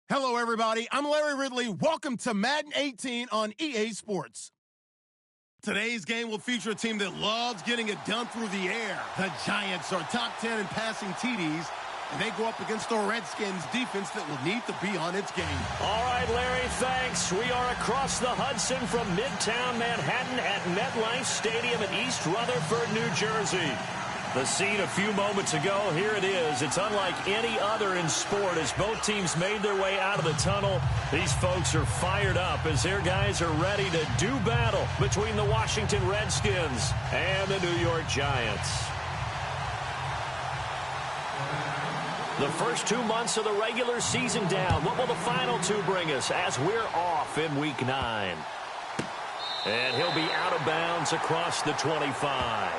Hello, everybody. I'm Larry Ridley. Welcome to Madden 18 on EA Sports. Today's game will feature a team that loves getting it done through the air. The Giants are top 10 in passing TDs, and they go up against the Redskins defense that will need to be on its game. All right, Larry, thanks. We are across the Hudson from Midtown Manhattan at MetLife Stadium in East Rutherford, New Jersey. The scene a few moments ago, here it is. It's unlike any other in sport as both teams made their way out of the tunnel. These folks are fired up as their guys are ready to do battle between the Washington Redskins and the New York Giants. The first 2 months of the regular season down. What will the final two bring us as we're off in Week 9? And he'll be out of bounds across the 25.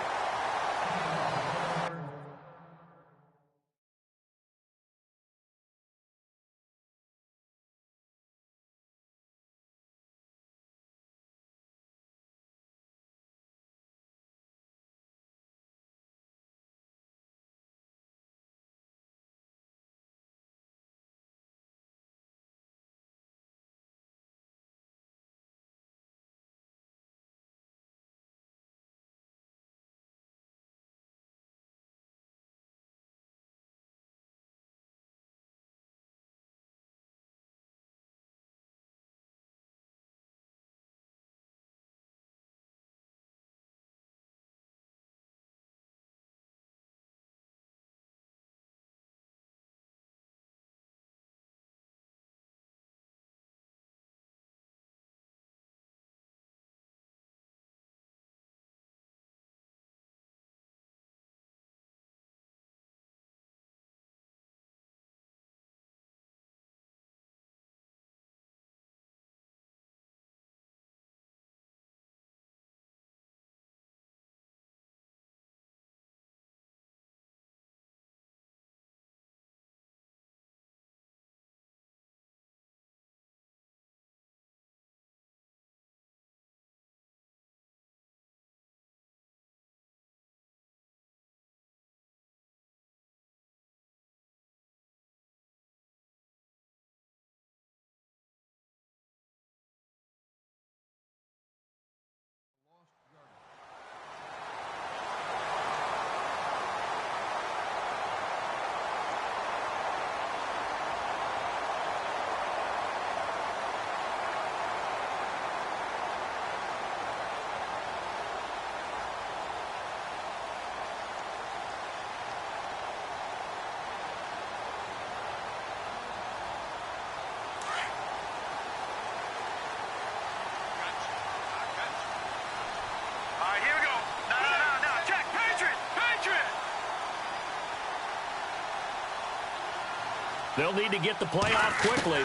They'll need to get the play off quickly.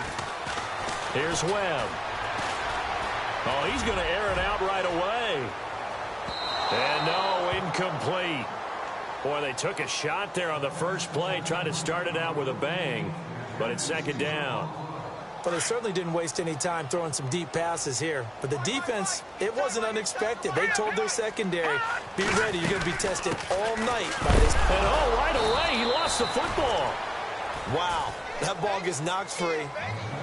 Here's Webb. Oh, he's going to air it out right away. And no, incomplete. Boy, they took a shot there on the first play, trying to start it out with a bang. But it's second down. Well, they certainly didn't waste any time throwing some deep passes here. But the defense, it wasn't unexpected. They told their secondary, be ready, you're going to be tested all night by this. And oh, right away, he lost the football. Wow, that ball gets knocked free,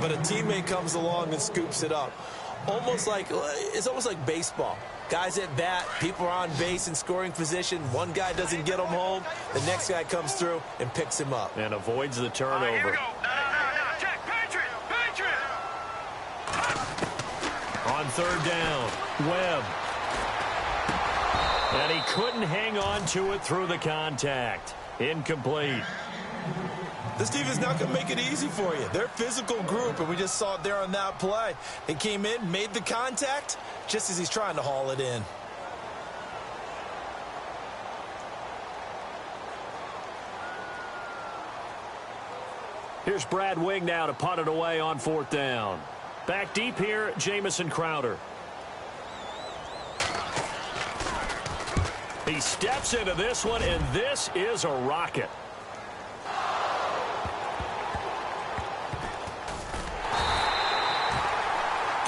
but a teammate comes along and scoops it up. It's almost like baseball. Guys at bat, people are on base in scoring position. One guy doesn't get him home. The next guy comes through and picks him up. And avoids the turnover. Here we go. No. Check. Patriot. On third down, Webb. And he couldn't hang on to it through the contact. Incomplete. This defense is not going to make it easy for you. They're a physical group, and we just saw it there on that play. They came in, made the contact, just as he's trying to haul it in. Here's Brad Wing now to punt it away on fourth down. Back deep here, Jamison Crowder. He steps into this one, and this is a rocket.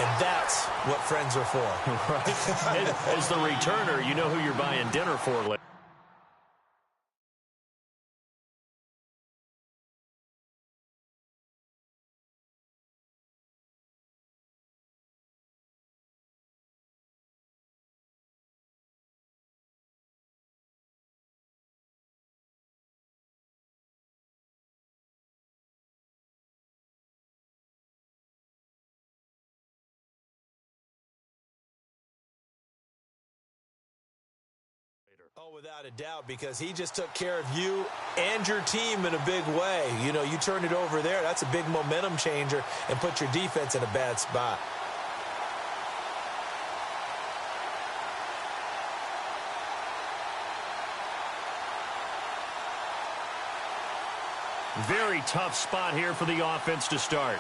And that's what friends are for. Right. As the returner, you know who you're buying dinner for. Oh, without a doubt, because he just took care of you and your team in a big way. You know, you turned it over there. That's a big momentum changer and put your defense in a bad spot. Very tough spot here for the offense to start.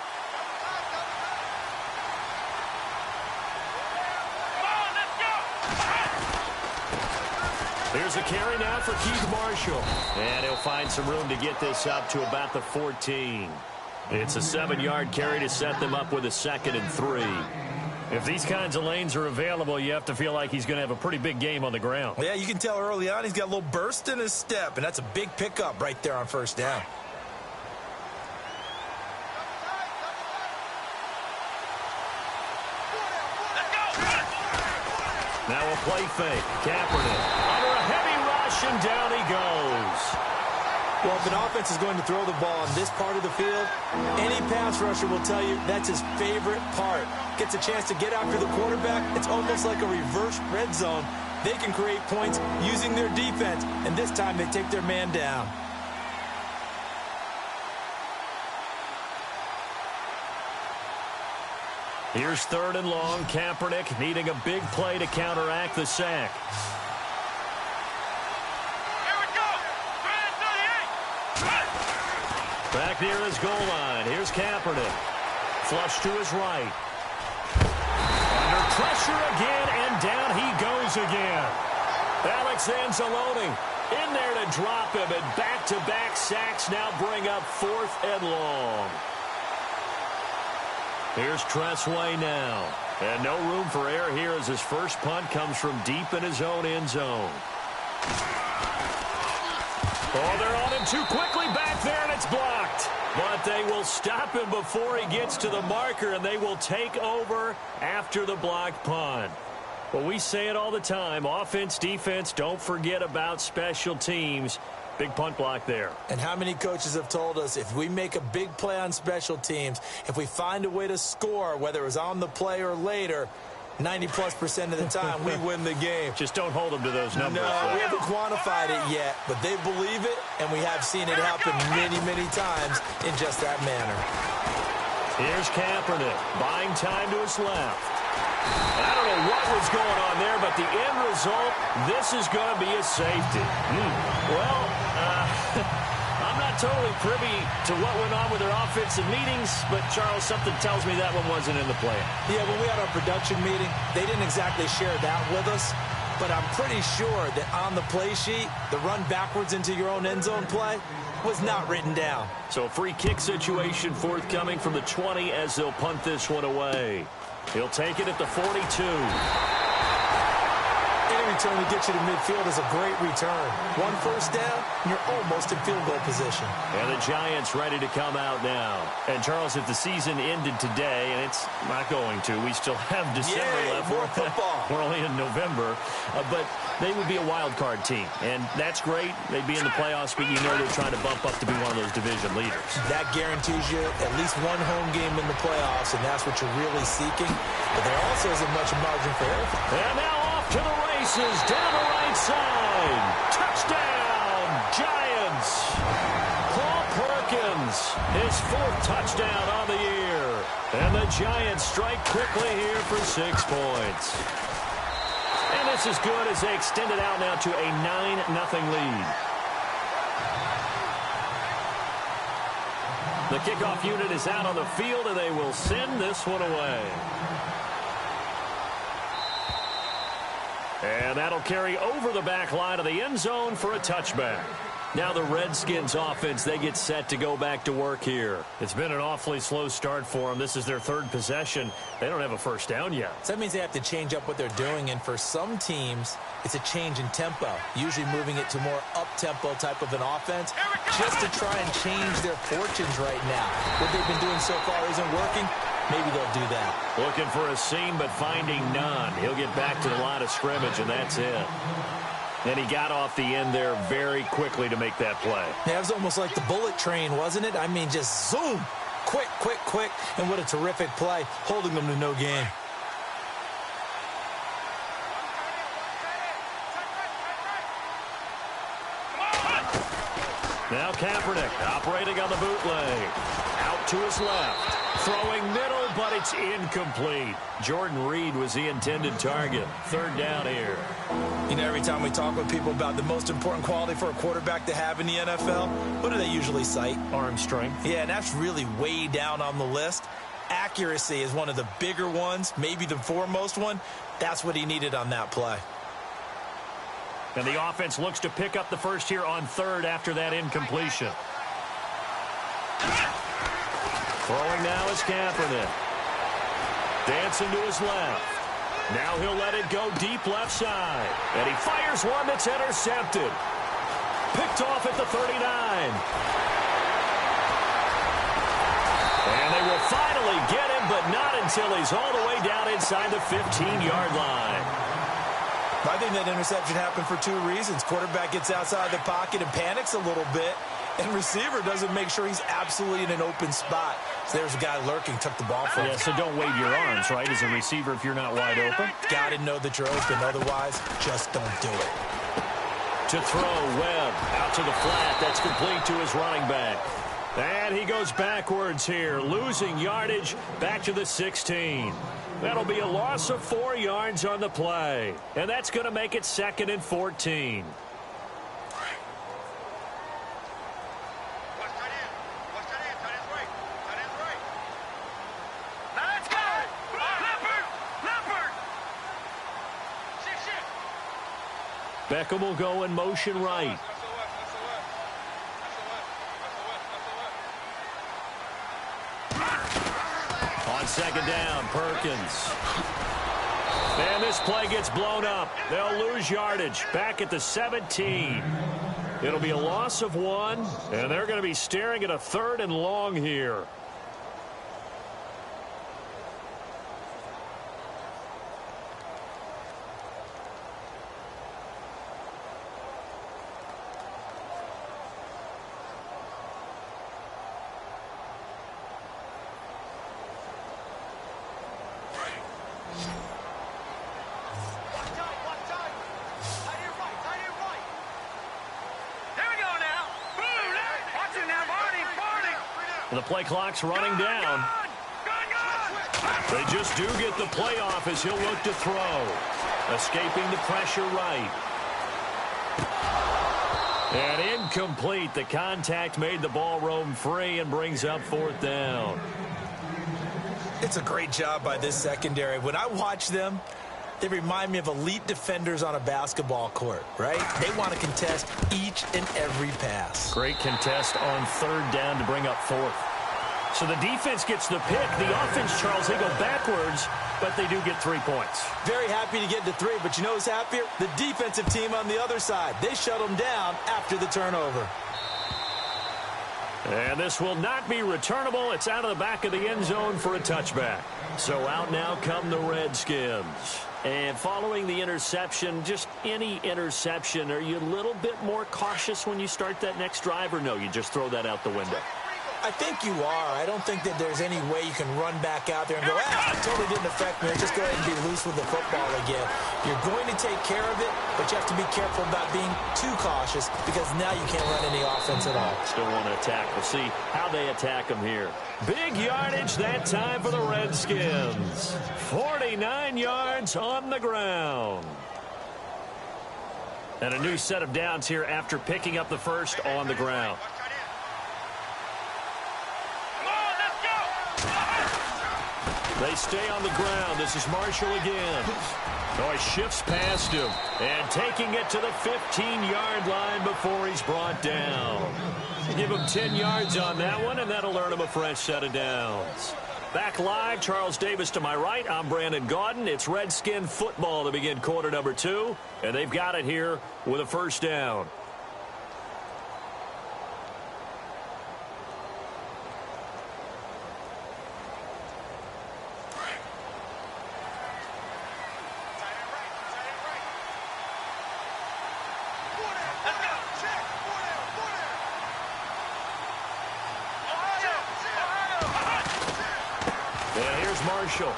Here's a carry now for Keith Marshall. And he'll find some room to get this up to about the 14. It's a 7-yard carry to set them up with a 2nd and 3. If these kinds of lanes are available, you have to feel like he's going to have a pretty big game on the ground. Yeah, you can tell early on he's got a little burst in his step, and that's a big pickup right there on first down. Now a play fake. Kaepernick under a heavy rush, and down he goes. Well, if an offense is going to throw the ball on this part of the field, any pass rusher will tell you that's his favorite part. Gets a chance to get after the quarterback. It's almost like a reverse red zone. They can create points using their defense, and this time they take their man down. Here's 3rd and long. Kaepernick needing a big play to counteract the sack. Here we go. Back near his goal line. Here's Kaepernick. Flush to his right. Under pressure again, and down he goes again. Alex Anzalone in there to drop him, and back-to-back sacks now bring up 4th and long. Here's Tressway now. And no room for error here as his first punt comes from deep in his own end zone. Oh, they're on him too quickly back there, and it's blocked. But they will stop him before he gets to the marker, and they will take over after the blocked punt. Well, we say it all the time. Offense, defense, don't forget about special teams. Big punt block there. And how many coaches have told us if we make a big play on special teams, if we find a way to score, whether it's on the play or later, 90+% of the time we win the game. Just don't hold them to those numbers. No, we haven't quantified it yet, but they believe it, and we have seen it happen many, many times in just that manner. Here's Kaepernick, buying time to his left. I don't know what was going on there, but the end result, this is going to be a safety. Well, I'm not totally privy to what went on with their offensive meetings, but, Charles, something tells me that one wasn't in the plan. Yeah, when we had our production meeting, they didn't exactly share that with us, but I'm pretty sure that on the play sheet, the run backwards into your own end zone play was not written down. So a free kick situation forthcoming from the 20 as they'll punt this one away. He'll take it at the 42. Any return to get you to midfield is a great return. One first down, and you're almost in field goal position. And the Giants ready to come out now. And, Charles, if the season ended today, and it's not going to, we still have December left. More football. We're only in November. But they would be a wild card team. And that's great. They'd be in the playoffs, but you know they're trying to bump up to be one of those division leaders. That guarantees you at least one home game in the playoffs, and that's what you're really seeking. But there also isn't much margin for error. And now off to the races down the right side. Touchdown, Giants. Paul Perkins, his 4th touchdown on the year. And the Giants strike quickly here for 6 points. And this is good as they extend it out now to a 9-0 lead. The kickoff unit is out on the field, and they will send this one away. And that'll carry over the back line of the end zone for a touchback. Now the Redskins offense, they get set to go back to work here. It's been an awfully slow start for them. This is their 3rd possession. They don't have a first down yet. So that means they have to change up what they're doing, and for some teams, it's a change in tempo, usually moving it to more up-tempo type of an offense, just to try and change their fortunes right now. What they've been doing so far isn't working. Maybe they'll do that. Looking for a seam, but finding none. He'll get back to the line of scrimmage, and that's it. And he got off the end there very quickly to make that play. Yeah, it was almost like the bullet train, wasn't it? I mean, just zoom. Quick, quick, quick. And what a terrific play, holding them to no gain. Now Kaepernick operating on the bootleg. Out to his left. Throwing middle, but it's incomplete. Jordan Reed was the intended target. Third down here. You know, every time we talk with people about the most important quality for a quarterback to have in the NFL, what do they usually cite? Arm strength. Yeah, and that's really way down on the list. Accuracy is one of the bigger ones, maybe the foremost one. That's what he needed on that play. And the offense looks to pick up the first here on third after that incompletion. Throwing now is Kaepernick. Dancing to his left. Now he'll let it go deep left side. And he fires one that's intercepted. Picked off at the 39. And they will finally get him, but not until he's all the way down inside the 15-yard line. I think that interception happened for two reasons. Quarterback gets outside the pocket and panics a little bit, and receiver doesn't make sure he's absolutely in an open spot. So there's a guy lurking, took the ball from him. Yeah, so don't wave your arms, right, as a receiver if you're not wide open. Got to know that you're open. Otherwise, just don't do it. To throw, Webb out to the flat. That's complete to his running back. And he goes backwards here, losing yardage back to the 16. That'll be a loss of 4 yards on the play. And that's going to make it 2nd and 14. Beckham will go in motion right. On second down, Perkins. And this play gets blown up. They'll lose yardage back at the 17. It'll be a loss of 1, and they're going to be staring at a 3rd and long here. The play clock's running down. They just do get the play off as he'll look to throw. Escaping the pressure right. And incomplete. The contact made the ball roam free and brings up 4th down. It's a great job by this secondary. When I watch them, they remind me of elite defenders on a basketball court, right? They want to contest each and every pass. Great contest on 3rd down to bring up 4th. So the defense gets the pick. The offense, Charles, they go backwards, but they do get 3 points. Very happy to get to 3, but you know who's happier? The defensive team on the other side. They shut them down after the turnover. And this will not be returnable. It's out of the back of the end zone for a touchback. So out now come the Redskins. And following the interception, just any interception, are you a little bit more cautious when you start that next drive, or no, you just throw that out the window? I think you are. I don't think that there's any way you can run back out there and go, it totally didn't affect me. Just go ahead and be loose with the football again. You're going to take care of it, but you have to be careful about being too cautious because now you can't run any offense at all. Still want to attack. We'll see how they attack them here. Big yardage that time for the Redskins. 49 yards on the ground. And a new set of downs here after picking up the first on the ground. They stay on the ground. This is Marshall again. Oh, he shifts past him and taking it to the 15-yard line before he's brought down. Give him 10 yards on that one, and that'll earn him a fresh set of downs. Back live, Charles Davis to my right. I'm Brandon Gaudin. It's Redskin football to begin quarter number 2, and they've got it here with a first down. Marshall.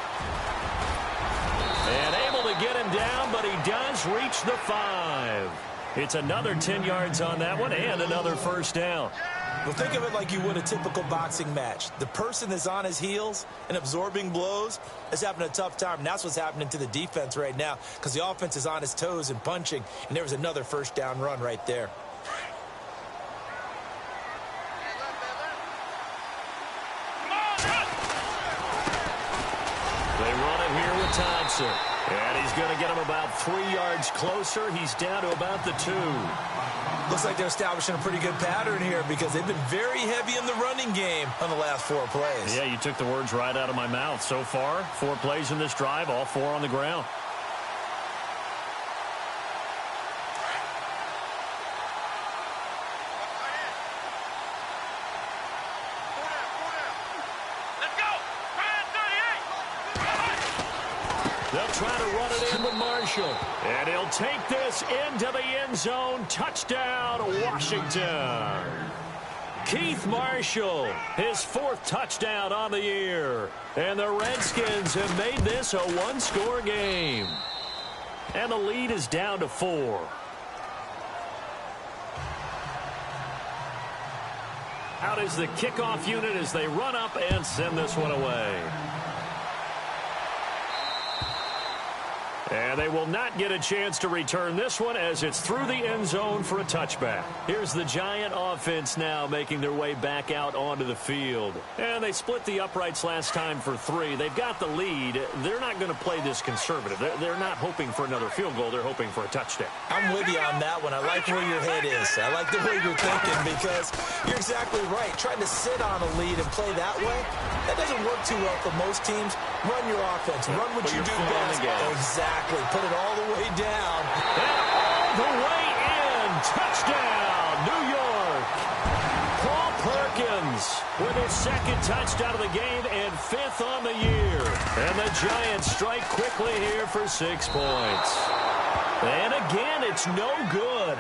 And able to get him down, but he does reach the 5. It's another 10 yards on that one and another first down. Well, think of it like you would a typical boxing match. The person is on his heels and absorbing blows is having a tough time. And that's what's happening to the defense right now because the offense is on his toes and punching. And there was another first down run right there. They run it here with Thompson. And he's going to get him about 3 yards closer. He's down to about the 2. Looks like they're establishing a pretty good pattern here because they've been very heavy in the running game on the last 4 plays. Yeah, you took the words right out of my mouth. So far, 4 plays in this drive, all 4 on the ground. They'll try to run it in with Marshall. And he'll take this into the end zone. Touchdown, Washington. Keith Marshall, his 4th touchdown on the year. And the Redskins have made this a 1-score game. And the lead is down to 4. Out is the kickoff unit as they run up and send this one away. And they will not get a chance to return this one as it's through the end zone for a touchback. Here's the Giant offense now making their way back out onto the field. And they split the uprights last time for 3. They've got the lead. They're not going to play this conservative. They're not hoping for another field goal. They're hoping for a touchdown. I'm with you on that one. I like where your head is. I like the way you're thinking because you're exactly right. Trying to sit on a lead and play that way, that doesn't work too well for most teams. Run your offense. Run what you do best. Exactly. Put it all the way down. And all the way in. Touchdown, New York. Paul Perkins with his 2nd touchdown of the game and 5th on the year. And the Giants strike quickly here for 6 points. And again, it's no good.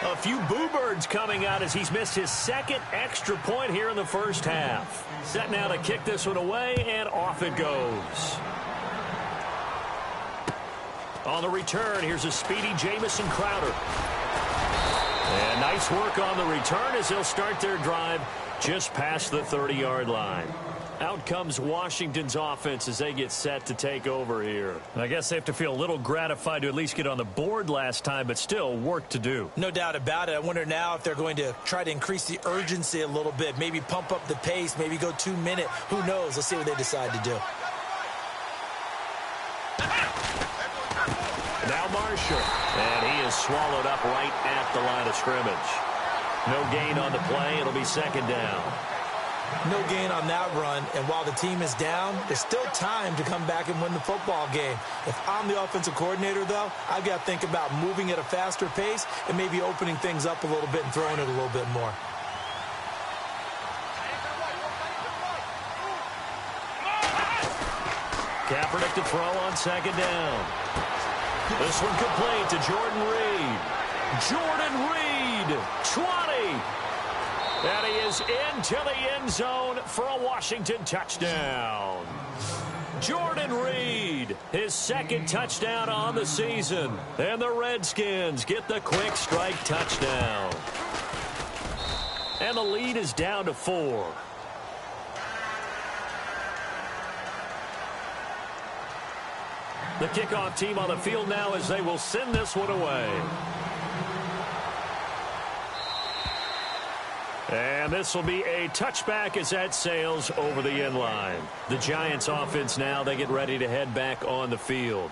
A few boo birds coming out as he's missed his 2nd extra point here in the first half. Set now to kick this one away, and off it goes. On the return, here's a speedy Jamison Crowder. And nice work on the return as they'll start their drive just past the 30-yard line. Out comes Washington's offense as they get set to take over here. I guess they have to feel a little gratified to at least get on the board last time, but still work to do. No doubt about it. I wonder now if they're going to try to increase the urgency a little bit, maybe pump up the pace, maybe go 2-minute. Who knows? Let's see what they decide to do. Now Marshall, and he is swallowed up right at the line of scrimmage. No gain on the play. It'll be 2nd down. No gain on that run, and while the team is down, there's still time to come back and win the football game. If I'm the offensive coordinator, though, I've got to think about moving at a faster pace and maybe opening things up a little bit and throwing it a little bit more. Kaepernick to throw on 2nd down. This one complete to Jordan Reed. Jordan Reed, 20. And he is into the end zone for a Washington touchdown. Jordan Reed, his 2nd touchdown on the season. And the Redskins get the quick strike touchdown. And the lead is down to 4. The kickoff team on the field now as they will send this one away. And this will be a touchback as that sails over the end line. The Giants offense now, they get ready to head back on the field.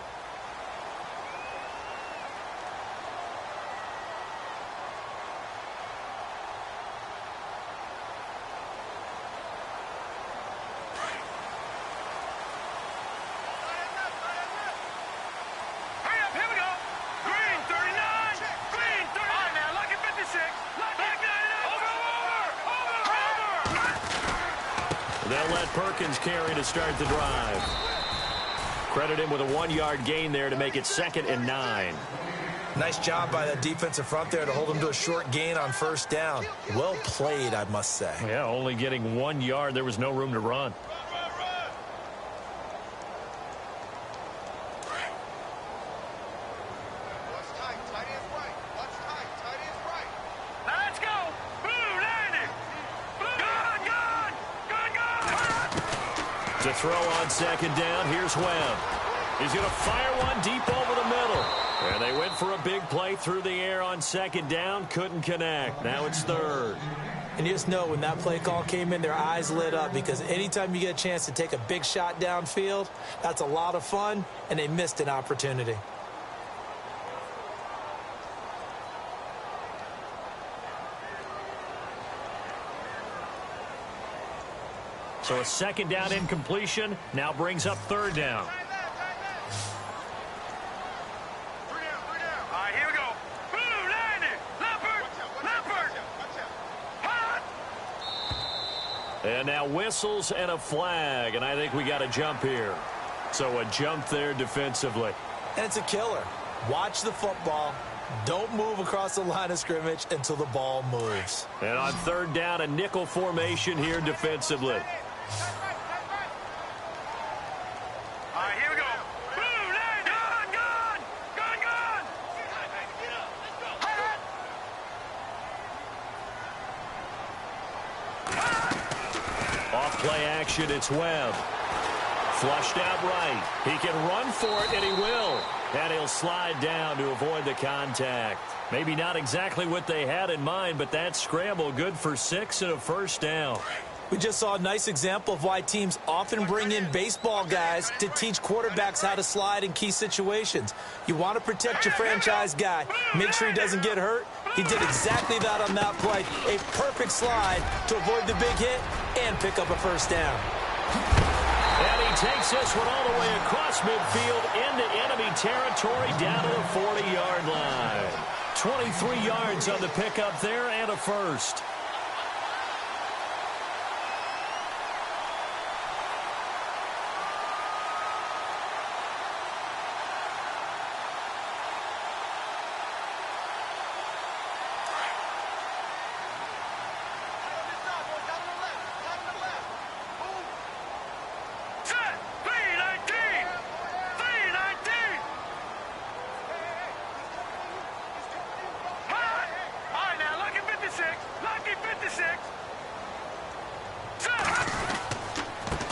They'll let Perkins carry to start the drive. Credit him with a 1-yard gain there to make it 2nd and 9. Nice job by that defensive front there to hold him to a short gain on 1st down. Well played, I must say. Yeah, only getting 1 yard. There was no room to run. To throw on second down, here's Webb. He's going to fire one deep over the middle. And they went for a big play through the air on second down. Couldn't connect. Now it's third. And you just know when that play call came in, their eyes lit up, because anytime you get a chance to take a big shot downfield, that's a lot of fun, and they missed an opportunity. So a second down incompletion now brings up third down. And now whistles and a flag, and I think we got a jump here. So a jump there defensively. And it's a killer. Watch the football. Don't move across the line of scrimmage until the ball moves. And on third down, a nickel formation here defensively. Play action, it's Webb. Flushed out right. He can run for it, and he will. And he'll slide down to avoid the contact. Maybe not exactly what they had in mind, but that scramble good for 6 and a first down. We just saw a nice example of why teams often bring in baseball guys to teach quarterbacks how to slide in key situations. You want to protect your franchise guy. Make sure he doesn't get hurt. He did exactly that on that play. A perfect slide to avoid the big hit and pick up a first down. And he takes this one all the way across midfield into enemy territory down to the 40-yard line. 23 yards on the pickup there and a first.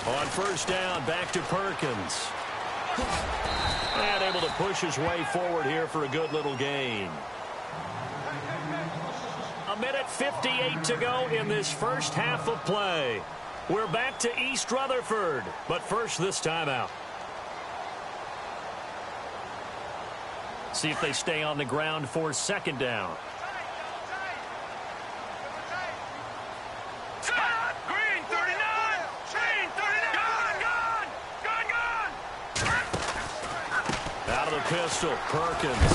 On first down, back to Perkins. And able to push his way forward here for a good little gain. 1:58 to go in this first half of play. We're back to East Rutherford, but first this timeout. See if they stay on the ground for second down. Pistol, Perkins.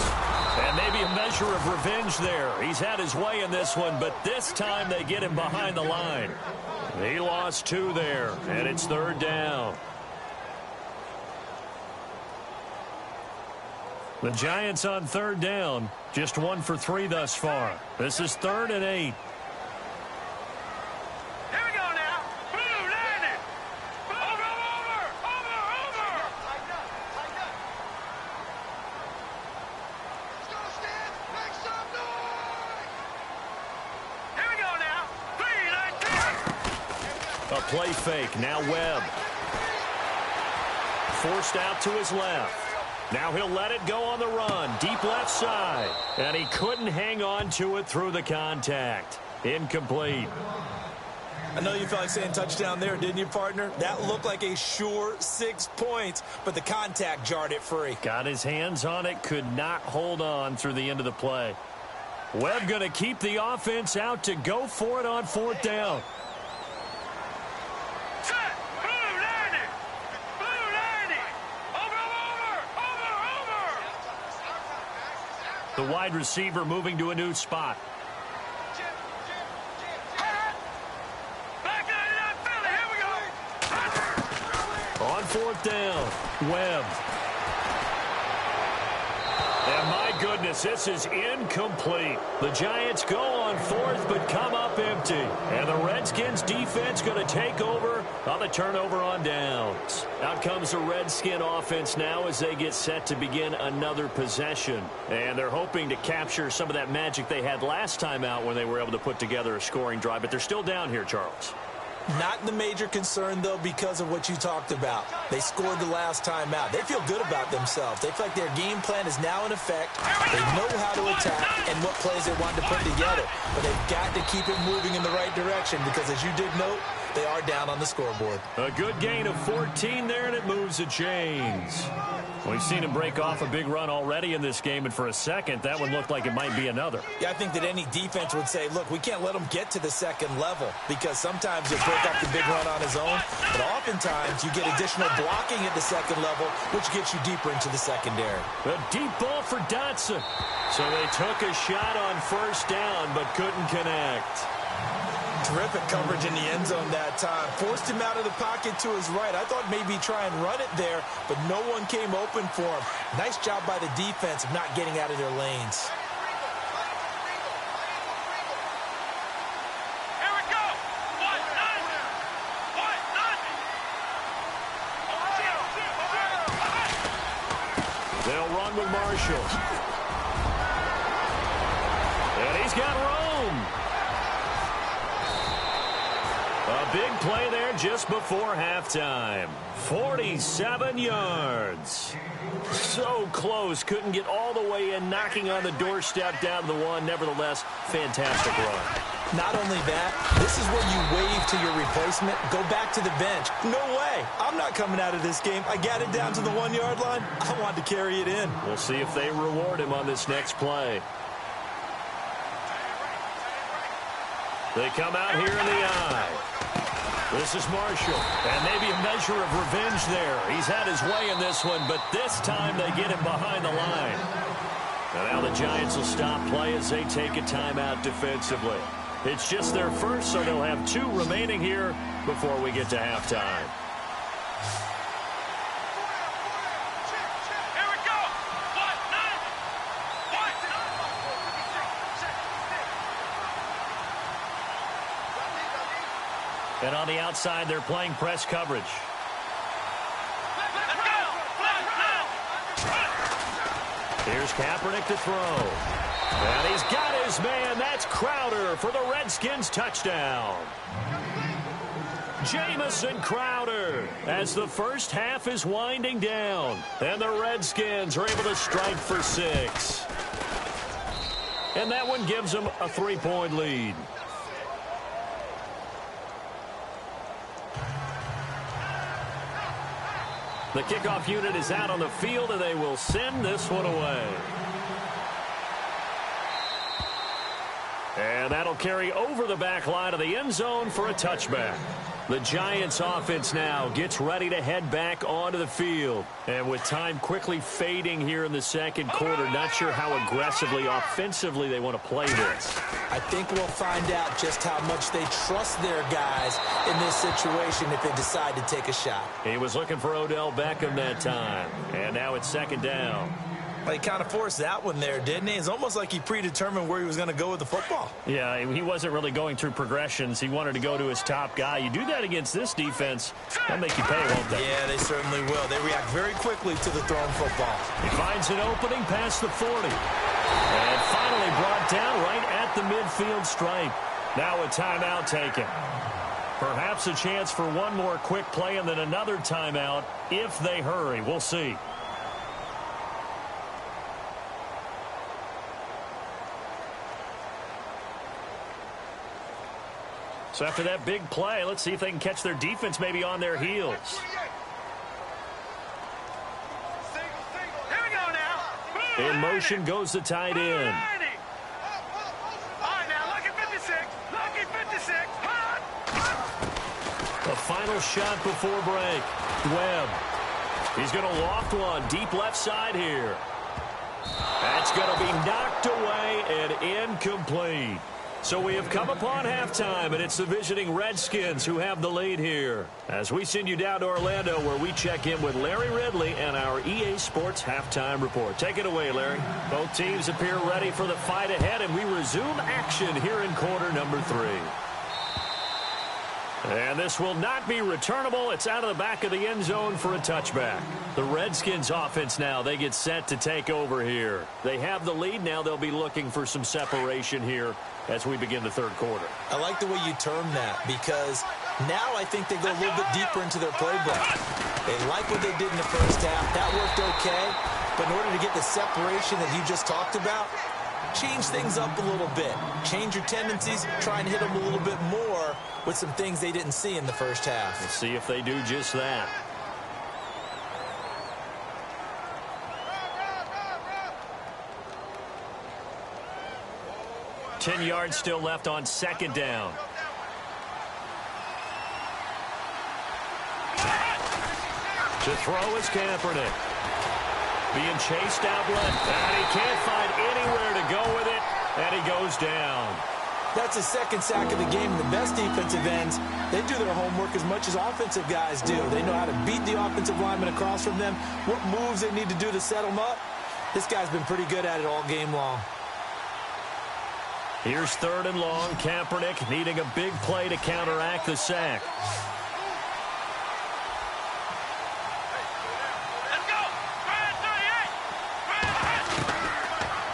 And maybe a measure of revenge there. He's had his way in this one, but this time they get him behind the line. He lost 2 there, and it's third down. The Giants on third down, just 1 for 3 thus far. This is 3rd and 8. A play fake. Now Webb. Forced out to his left. Now he'll let it go on the run. Deep left side. And he couldn't hang on to it through the contact. Incomplete. I know you felt like saying touchdown there, didn't you, partner? That looked like a sure 6 points, but the contact jarred it free. Got his hands on it. Could not hold on through the end of the play. Webb going to keep the offense out to go for it on 4th down. The wide receiver moving to a new spot. On 4th down, Webb. And my goodness, this is incomplete. The Giants go on 4th, but come up empty. And the Redskins defense going to take over on the turnover on downs. Out comes the Redskin offense now as they get set to begin another possession. And they're hoping to capture some of that magic they had last time out when they were able to put together a scoring drive. But they're still down here, Charles. Not the major concern, though, because of what you talked about. They scored the last time out. They feel good about themselves. They feel like their game plan is now in effect. They know how to attack and what plays they want to put together. But they've got to keep it moving in the right direction because, as you did note, they are down on the scoreboard. A good gain of 14 there, and it moves the chains. We've seen him break off a big run already in this game, and for a second, that one looked like it might be another. Yeah, I think that any defense would say, look, we can't let him get to the second level because sometimes he'll break off the big run on his own, but oftentimes you get additional blocking at the second level, which gets you deeper into the secondary. A deep ball for Dotson. So they took a shot on first down, but couldn't connect. Terrific coverage in the end zone that time. Forced him out of the pocket to his right. I thought maybe try and run it there, but no one came open for him. Nice job by the defense of not getting out of their lanes. Here we go. They'll run with Marshall. And he's got Rome. A big play there just before halftime. 47 yards. So close. Couldn't get all the way in. Knocking on the doorstep down to the one. Nevertheless, fantastic run. Not only that, this is where you wave to your replacement. Go back to the bench. No way. I'm not coming out of this game. I got it down to the 1 yard line. I want to carry it in. We'll see if they reward him on this next play. They come out here in the eye. This is Marshall, and maybe a measure of revenge there. He's had his way in this one, but this time they get him behind the line. And now the Giants will stop play as they take a timeout defensively. It's just their first, so they'll have 2 remaining here before we get to halftime. Here we go. And on the outside, they're playing press coverage. Let's go. Here's Kaepernick to throw. And he's got his man. That's Crowder for the Redskins touchdown. Jamison Crowder as the first half is winding down. And the Redskins are able to strike for 6. And that one gives them a 3-point lead. The kickoff unit is out on the field, and they will send this one away. And that'll carry over the back line of the end zone for a touchback. The Giants offense now gets ready to head back onto the field. And with time quickly fading here in the second quarter, not sure how aggressively, offensively they want to play this. I think we'll find out just how much they trust their guys in this situation if they decide to take a shot. He was looking for Odell Beckham that time. And now it's second down. Well, he kind of forced that one there, didn't he? It's almost like he predetermined where he was going to go with the football. Yeah, he wasn't really going through progressions. He wanted to go to his top guy. You do that against this defense, they'll make you pay, won't they? Yeah, they certainly will. They react very quickly to the thrown football. He finds an opening past the 40. And finally brought down right at the midfield stripe. Now a timeout taken. Perhaps a chance for one more quick play and then another timeout if they hurry. We'll see. So after that big play, let's see if they can catch their defense maybe on their heels. Here we go now. In motion goes the tight end. All right, now look at 56. Look at 56. The final shot before break. Webb. He's going to loft one deep left side here. That's going to be knocked away and incomplete. So we have come upon halftime, and it's the visiting Redskins who have the lead here. As we send you down to Orlando, where we check in with Larry Ridley and our EA Sports Halftime Report. Take it away, Larry. Both teams appear ready for the fight ahead, and we resume action here in quarter number 3. And this will not be returnable. It's out of the back of the end zone for a touchback. The Redskins offense now, they get set to take over here. They have the lead now. They'll be looking for some separation here as we begin the third quarter. I like the way you term that because Now I think they go a little bit deeper into their playbook. They like what they did in the first half. That worked okay. But in order to get the separation that you just talked about, change things up a little bit. Change your tendencies. Try and hit them a little bit more with some things they didn't see in the first half. Let's see if they do just that. Ten yards still left on second down. To throw is Kaepernick. Being chased out left, and he can't find anywhere to go with it, and he goes down. That's his second sack of the game. The best defensive ends, they do their homework as much as offensive guys do. They know how to beat the offensive lineman across from them, what moves they need to do to set them up. This guy's been pretty good at it all game long. Here's third and long. Kaepernick needing a big play to counteract the sack.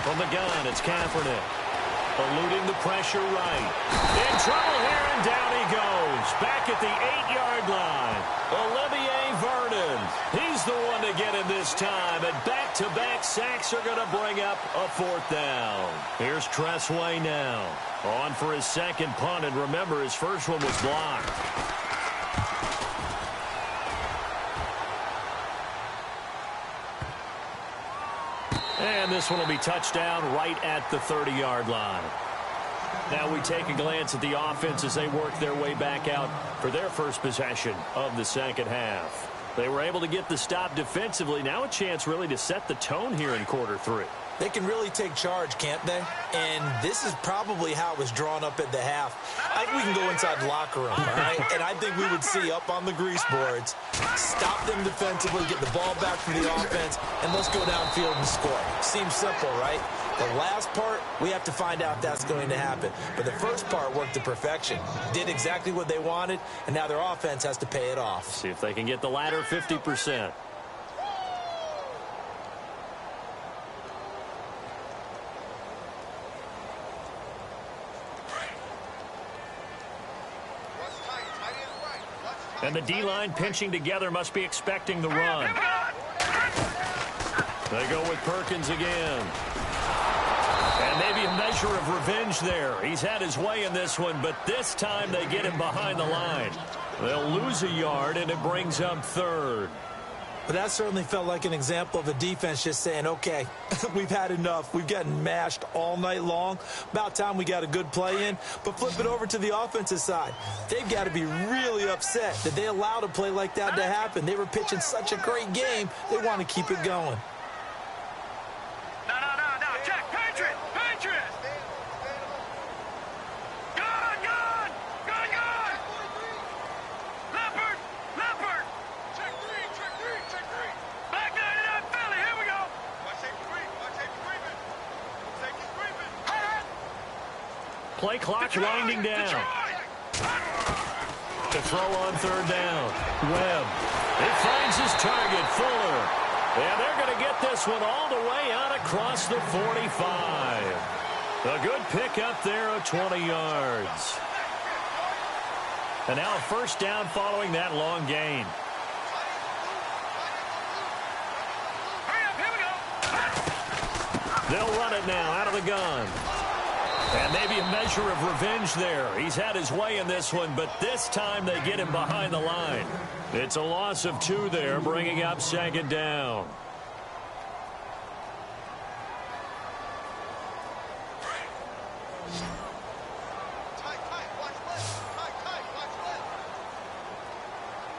From the gun, it's Kaepernick. Eluding the pressure right. In trouble here, and down he goes. Back at the 8-yard line. Olivier Vernon. He's the one to get him this time. And back-to-back sacks are going to bring up a fourth down. Here's Tressway now. On for his second punt. And remember, his first one was blocked. And this one will be touchdown right at the 30-yard line. Now we take a glance at the offense as they work their way back out for their first possession of the second half. They were able to get the stop defensively. Now a chance really to set the tone here in quarter three. They can really take charge, can't they? And this is probably how it was drawn up at the half. I think we can go inside the locker room, all right? And I think we would see up on the grease boards, stop them defensively, get the ball back from the offense, and let's go downfield and score. Seems simple, right? The last part, we have to find out if that's going to happen. But the first part worked to perfection. Did exactly what they wanted, and now their offense has to pay it off. See if they can get the latter 50%. And the D-line pinching together must be expecting the run. They go with Perkins again. And maybe a measure of revenge there. He's had his way in this one, but this time they get him behind the line. They'll lose a yard, and it brings up third. But that certainly felt like an example of a defense just saying, okay, we've had enough. We've gotten mashed all night long. About time we got a good play in. But flip it over to the offensive side. They've got to be really upset that they allowed a play like that to happen. They were pitching such a great game, they want to keep it going. No, check, Patriot! Gun! Leopard! Check three! Back 99 Philly, here we go! Watch safety creeping! Play clock winding down. To throw on third down. Webb. He finds his target, Fuller. And they're going to get this one all the way out across the 45. A good pickup there of 20 yards. And now a first down following that long gain. Hurry up, here we go! They'll run it now out of the gun. And maybe a measure of revenge there. He's had his way in this one, but this time they get him behind the line. It's a loss of 2 there, bringing up second down.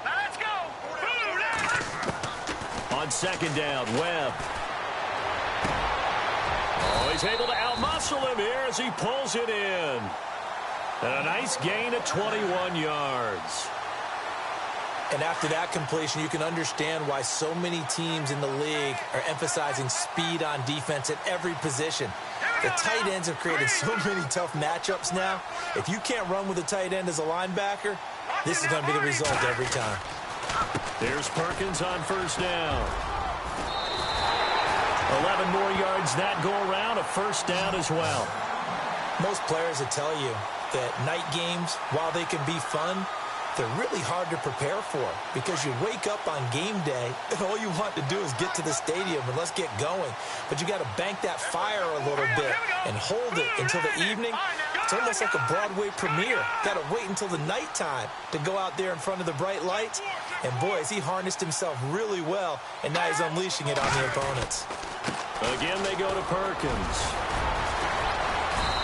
Let's go! On second down, Webb. Oh, he's able to outmuscle him here as he pulls it in. And a nice gain of 21 yards. And after that completion, you can understand why so many teams in the league are emphasizing speed on defense at every position. The tight ends have created so many tough matchups now. If you can't run with a tight end as a linebacker, this is going to be the result every time. Here's Perkins on first down. 11 more yards that go around, a first down as well. Most players will tell you that night games, while they can be fun, they're really hard to prepare for because you wake up on game day and all you want to do is get to the stadium and let's get going. But you got to bank that fire a little bit and hold it until the evening. It's almost like a Broadway premiere. Got to wait until the nighttime to go out there in front of the bright lights. And boy, has he harnessed himself really well, and now he's unleashing it on the opponents. Again, they go to Perkins.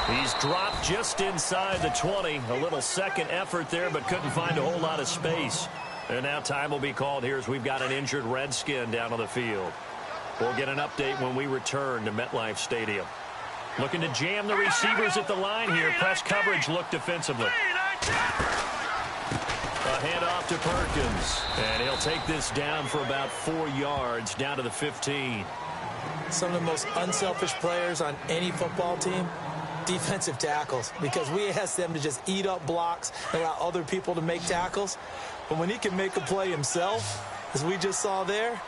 He's dropped just inside the 20. A little second effort there, but couldn't find a whole lot of space. And now time will be called here as we've got an injured Redskin down on the field. We'll get an update when we return to MetLife Stadium. Looking to jam the receivers at the line here. Press coverage look defensively. A handoff to Perkins. And he'll take this down for about 4 yards down to the 15. Some of the most unselfish players on any football team, defensive tackles, because we ask them to just eat up blocks and allow other people to make tackles. But when he can make a play himself, as we just saw there,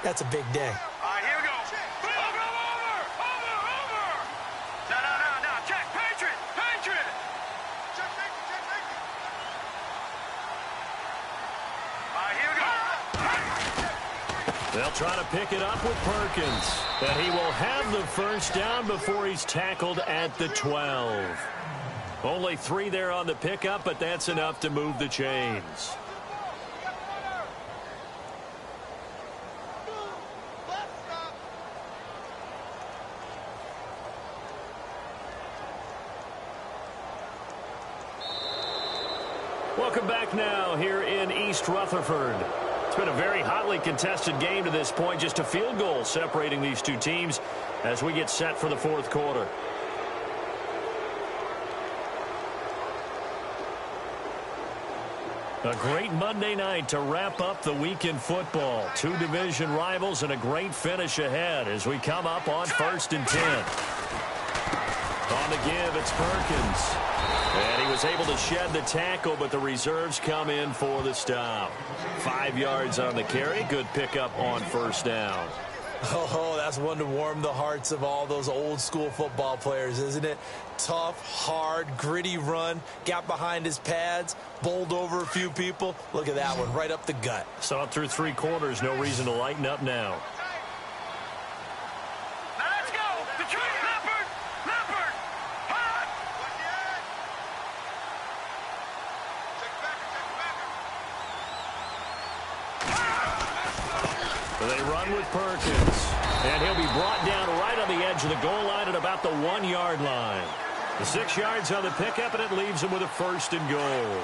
that's a big day. All right, here we go. Over. No. Check. Patriot. Check. All right, here we go. They'll try to pick it up with Perkins. And he will have the first down before he's tackled at the 12. Only 3 there on the pickup, but that's enough to move the chains. Welcome back now here in East Rutherford. It's been a very hotly contested game to this point. Just a field goal separating these two teams as we get set for the fourth quarter. A great Monday night to wrap up the week in football. 2 division rivals and a great finish ahead as we come up on 1st and 10. On the give, it's Perkins. And he was able to shed the tackle, but the reserves come in for the stop. 5 yards on the carry. Good pickup on first down. Oh, that's one to warm the hearts of all those old school football players, isn't it? Tough, hard, gritty run. Got behind his pads, bowled over a few people. Look at that one, right up the gut. Saw it through 3 quarters. No reason to lighten up now. Now let's go. Detroit, Leopard. Hot. They run with Perkins. And he'll be brought down right on the edge of the goal line at about the 1-yard line. The 6 yards on the pickup, and it leaves him with a 1st and goal.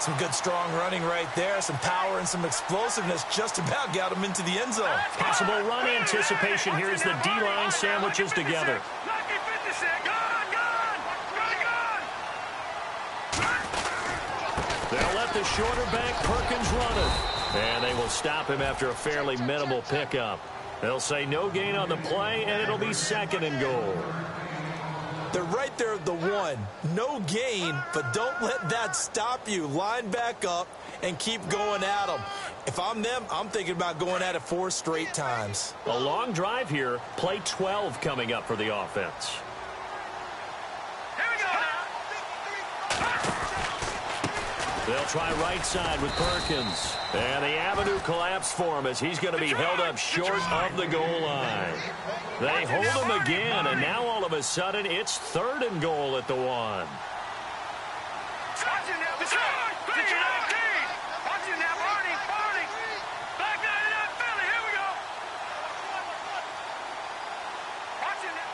Some good strong running right there. Some power and some explosiveness just about got him into the end zone. Possible run anticipation here as the D-line sandwiches together. Lucky 56. Gone. They'll let the shorter back Perkins run it. And they will stop him after a fairly minimal pickup. They'll say no gain on the play, and it'll be 2nd and goal. They're right there at the 1. No gain, but don't let that stop you. Line back up and keep going at them. If I'm them, I'm thinking about going at it 4 straight times. A long drive here. Play 12 coming up for the offense. Here we go now. They'll try right side with Perkins. And the avenue collapsed for him as he's going to be held up short of the goal line. They hold him again, and now all of a sudden it's 3rd and goal at the 1. Watching now, Detroit. Watching now, Barney. Back down in that Philly. Here we go. Watching now.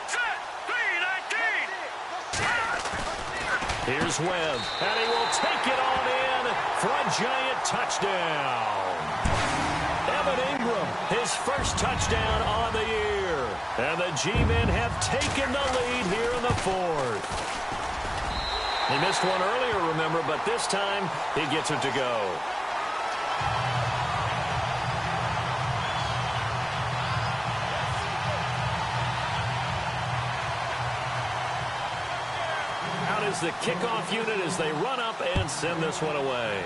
Set. 3-19. Here's Webb, and he will take it on in for a giant touchdown. Evan Ingram, his first touchdown on the year. And the G-men have taken the lead here in the 4th. He missed one earlier, remember, but this time he gets it to go. Out is the kickoff unit as they run up and send this one away.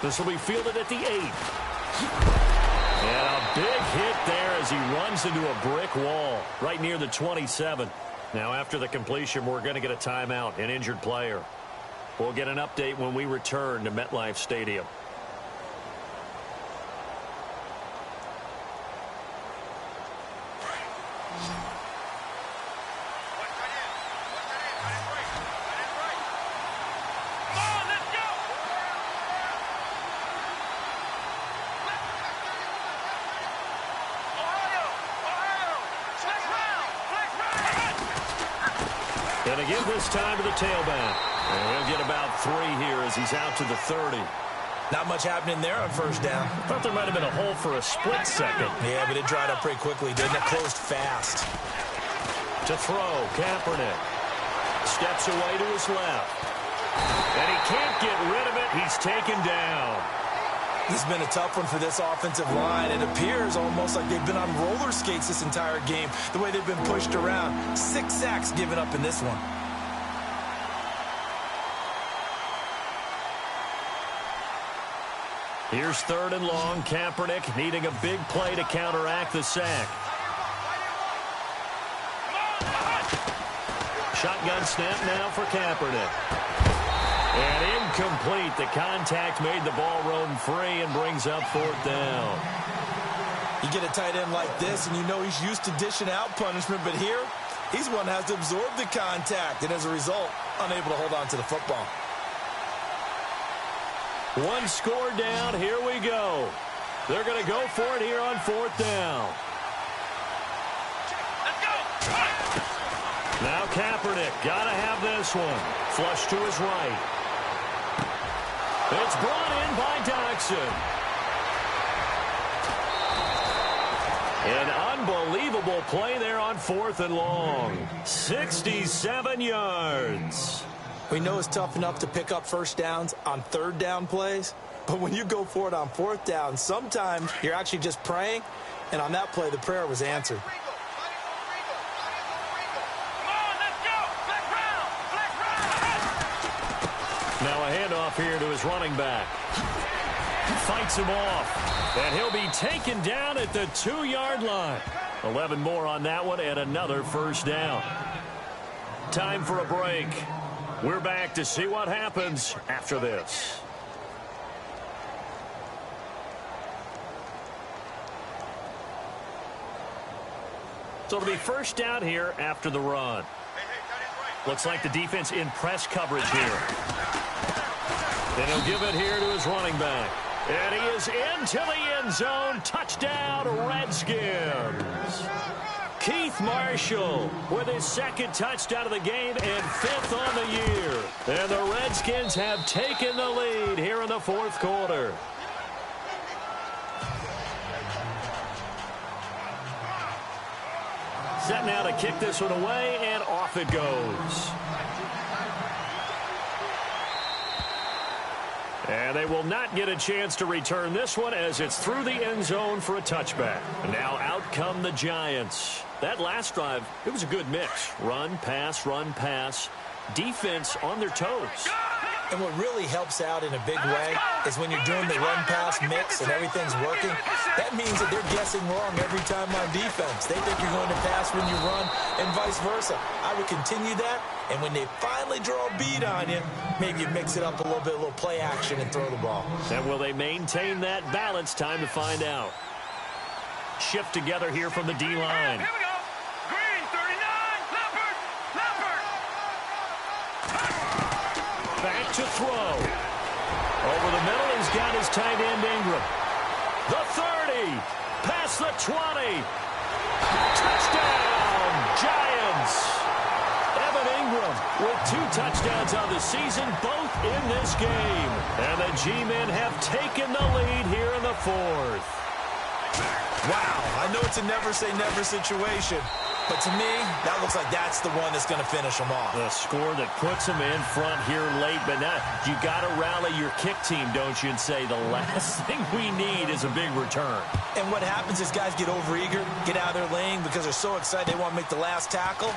This will be fielded at the 8. And a big hit there as as he runs into a brick wall right near the 27. Now, after the completion, we're going to get a timeout, an injured player. We'll get an update when we return to MetLife Stadium. And again this time to the tailback. And he'll get about 3 here as he's out to the 30. Not much happening there on first down. Thought there might have been a hole for a split second. Yeah, but it dried up pretty quickly, didn't it? Closed fast. To throw, Kaepernick. Steps away to his left. And he can't get rid of it. He's taken down. This has been a tough one for this offensive line. It appears almost like they've been on roller skates this entire game, the way they've been pushed around. 6 sacks given up in this one. Here's 3rd and long. Kaepernick needing a big play to counteract the sack. Shotgun snap now for Kaepernick. And incomplete. The contact made the ball roam free and brings up 4th down. You get a tight end like this, and you know he's used to dishing out punishment, but here, he's one that has to absorb the contact, and as a result, unable to hold on to the football. 1 score down. Here we go. They're going to go for it here on 4th down. Let's go. Now Kaepernick, got to have this one. Flush to his right. It's brought in by Doxson. An unbelievable play there on 4th and long. 67 yards. We know it's tough enough to pick up first downs on 3rd down plays, but when you go for it on 4th down, sometimes you're actually just praying, and on that play, the prayer was answered. Now a handoff here to his running back. Fights him off. And he'll be taken down at the 2-yard line. 11 more on that one and another first down. Time for a break. We're back to see what happens after this. So it'll be first down here after the run. Looks like the defense in press coverage here. And he'll give it here to his running back. And he is into the end zone. Touchdown, Redskins. Keith Marshall with his 2nd touchdown of the game and 5th on the year. And the Redskins have taken the lead here in the 4th quarter. Set now to kick this one away, and off it goes. And they will not get a chance to return this one as it's through the end zone for a touchback. Now out come the Giants. That last drive, it was a good mix. Run, pass, defense on their toes. And what really helps out in a big way is when you're doing the run-pass mix and everything's working, that means that they're guessing wrong every time on defense. They think you're going to pass when you run and vice versa. I would continue that, and when they finally draw a bead on you, maybe you mix it up a little bit, a little play action and throw the ball. And will they maintain that balance? Time to find out. Shift together here from the D-line. Here we go. Green, 39. Leopard. Back to throw. Over the middle, he's got his tight end Ingram. The 30. Past the 20. Touchdown, Giants. Evan Ingram with 2 touchdowns on the season, both in this game. And the G-men have taken the lead here in the 4th. Wow, I know it's a never-say-never situation, but to me, that looks like that's the one that's going to finish them off. The score that puts them in front here late, but now you got to rally your kick team, don't you, and say the last thing we need is a big return. And what happens is guys get overeager, get out of their lane because they're so excited they want to make the last tackle.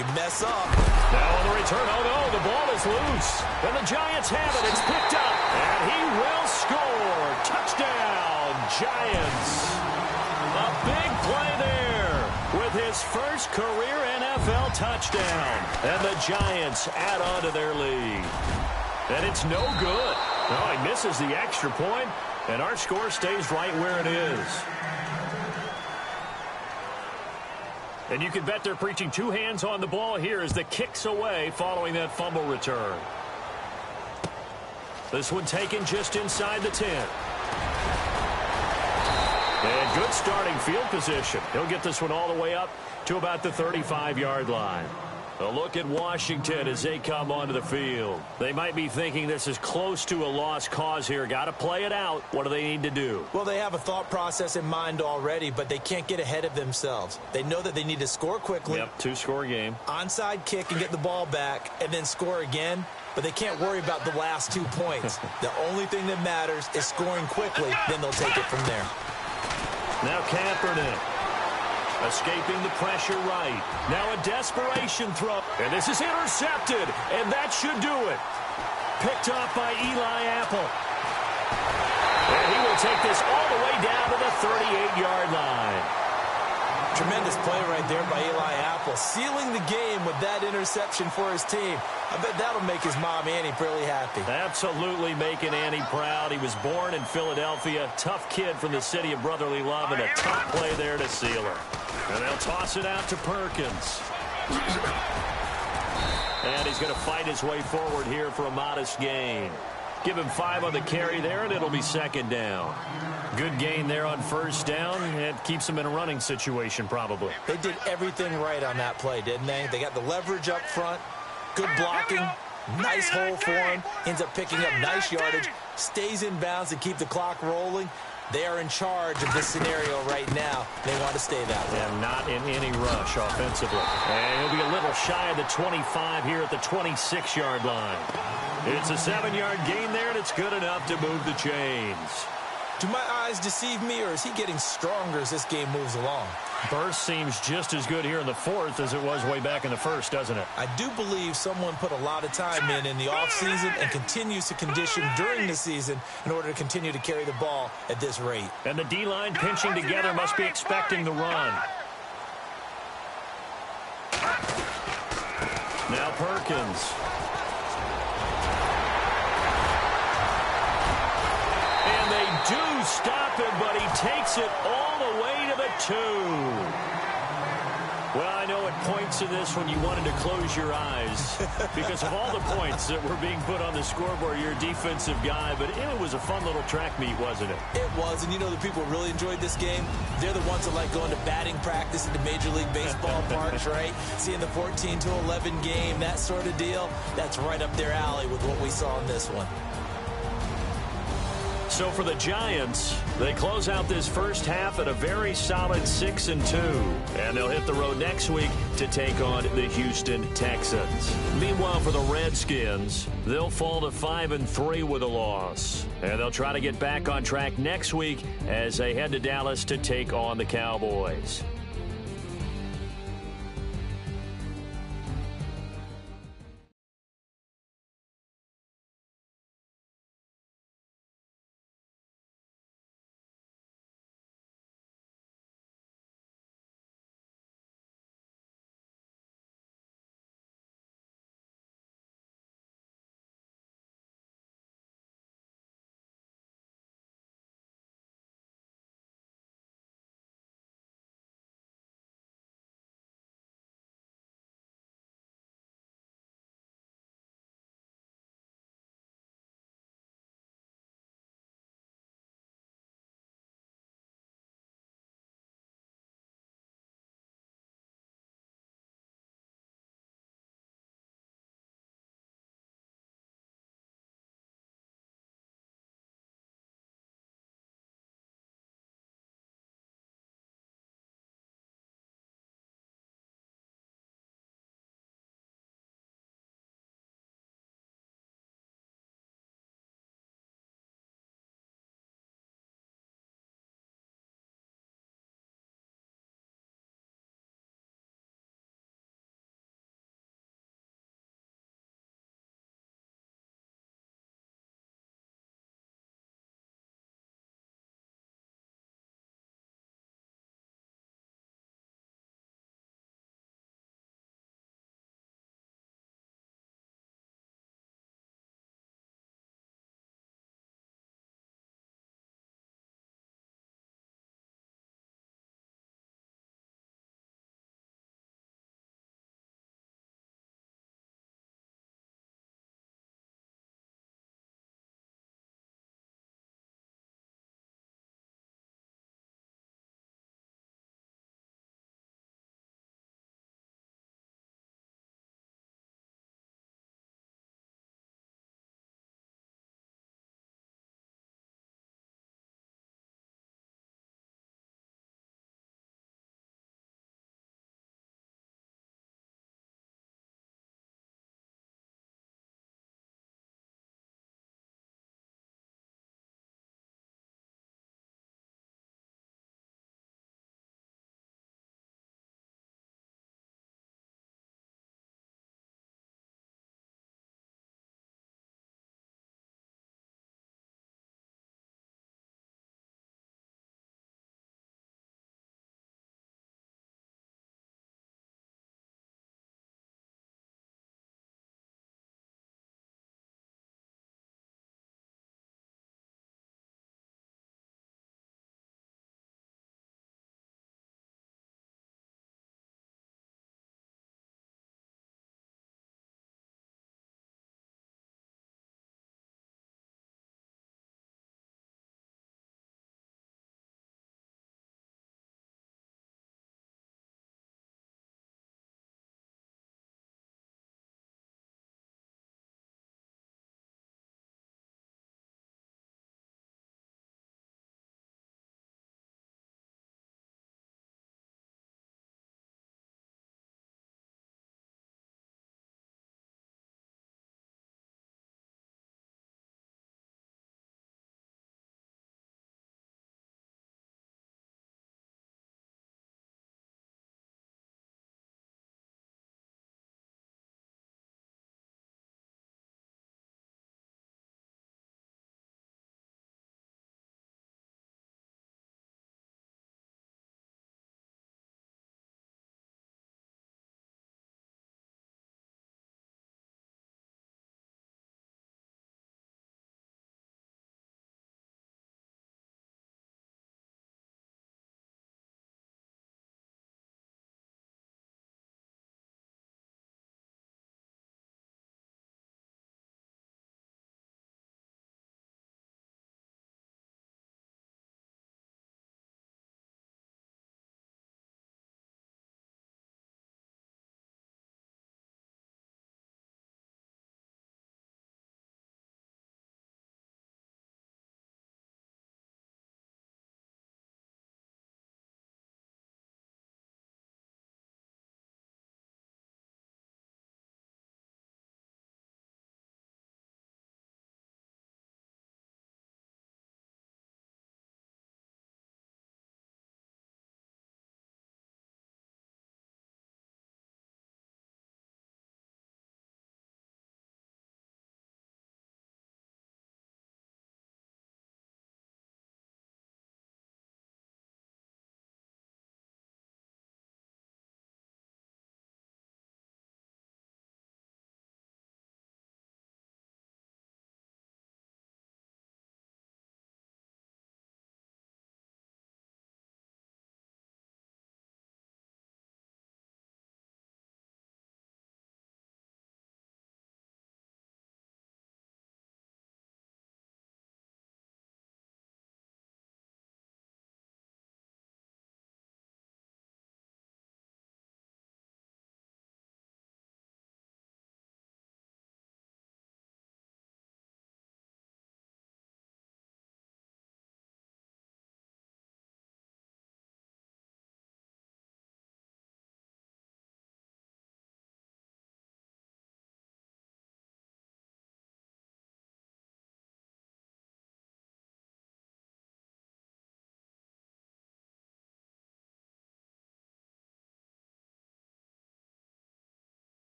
You mess up. Now on the return, oh no, the ball is loose. And the Giants have it, it's picked up, and he will score. Touchdown, Giants. A big play there with his first career NFL touchdown. And the Giants add on to their lead. And it's no good. No, he misses the extra point, and our score stays right where it is. And you can bet they're preaching two hands on the ball here as the kick's away following that fumble return. This one taken just inside the 10. And good starting field position. He'll get this one all the way up to about the 35-yard line. A look at Washington as they come onto the field. They might be thinking this is close to a lost cause here. Got to play it out. What do they need to do? Well, they have a thought process in mind already, but they can't get ahead of themselves. They know that they need to score quickly. Yep, two-score game. Onside kick and get the ball back and then score again, but they can't worry about the last 2 points. The only thing that matters is scoring quickly, then they'll take it from there. Now Kaepernick. Escaping the pressure right. Now a desperation throw. And this is intercepted. And that should do it. Picked off by Eli Apple. And he will take this all the way down to the 38-yard line. Tremendous play right there by Eli Apple. Sealing the game with that interception for his team. I bet that'll make his mom, Annie, really happy. Absolutely making Annie proud. He was born in Philadelphia. Tough kid from the city of brotherly love, and a tough play there to seal her. And they'll toss it out to Perkins. And he's going to fight his way forward here for a modest gain. Give him 5 on the carry there, and it'll be second down. Good gain there on first down. It keeps them in a running situation, probably. They did everything right on that play, didn't they? They got the leverage up front. Good blocking. Nice hole for him. Ends up picking up nice yardage. Stays in bounds to keep the clock rolling. They are in charge of this scenario right now. They want to stay that way. And not in any rush offensively. And he'll be a little shy of the 25 here at the 26-yard line. It's a 7-yard gain there, and it's good enough to move the chains. Do my eyes deceive me, or is he getting stronger as this game moves along? Burst seems just as good here in the fourth as it was way back in the first, doesn't it? I do believe someone put a lot of time in the offseason and continues to condition during the season in order to continue to carry the ball at this rate. And the D-line pinching together must be expecting the run. Now Perkins. And they do stop him, but he takes it all the way to the 2. Well, I know at points in this when you wanted to close your eyes because of all the points that were being put on the scoreboard. You're a defensive guy, but it was a fun little track meet, wasn't it? It was, and you know the people who really enjoyed this game? They're the ones that like going to batting practice at the Major League Baseball parks, right? Seeing the 14-11 game, that sort of deal, that's right up their alley with what we saw in this one. So for the Giants, they close out this first half at a very solid 6-2. And they'll hit the road next week to take on the Houston Texans. Meanwhile, for the Redskins, they'll fall to 5-3 with a loss. And they'll try to get back on track next week as they head to Dallas to take on the Cowboys.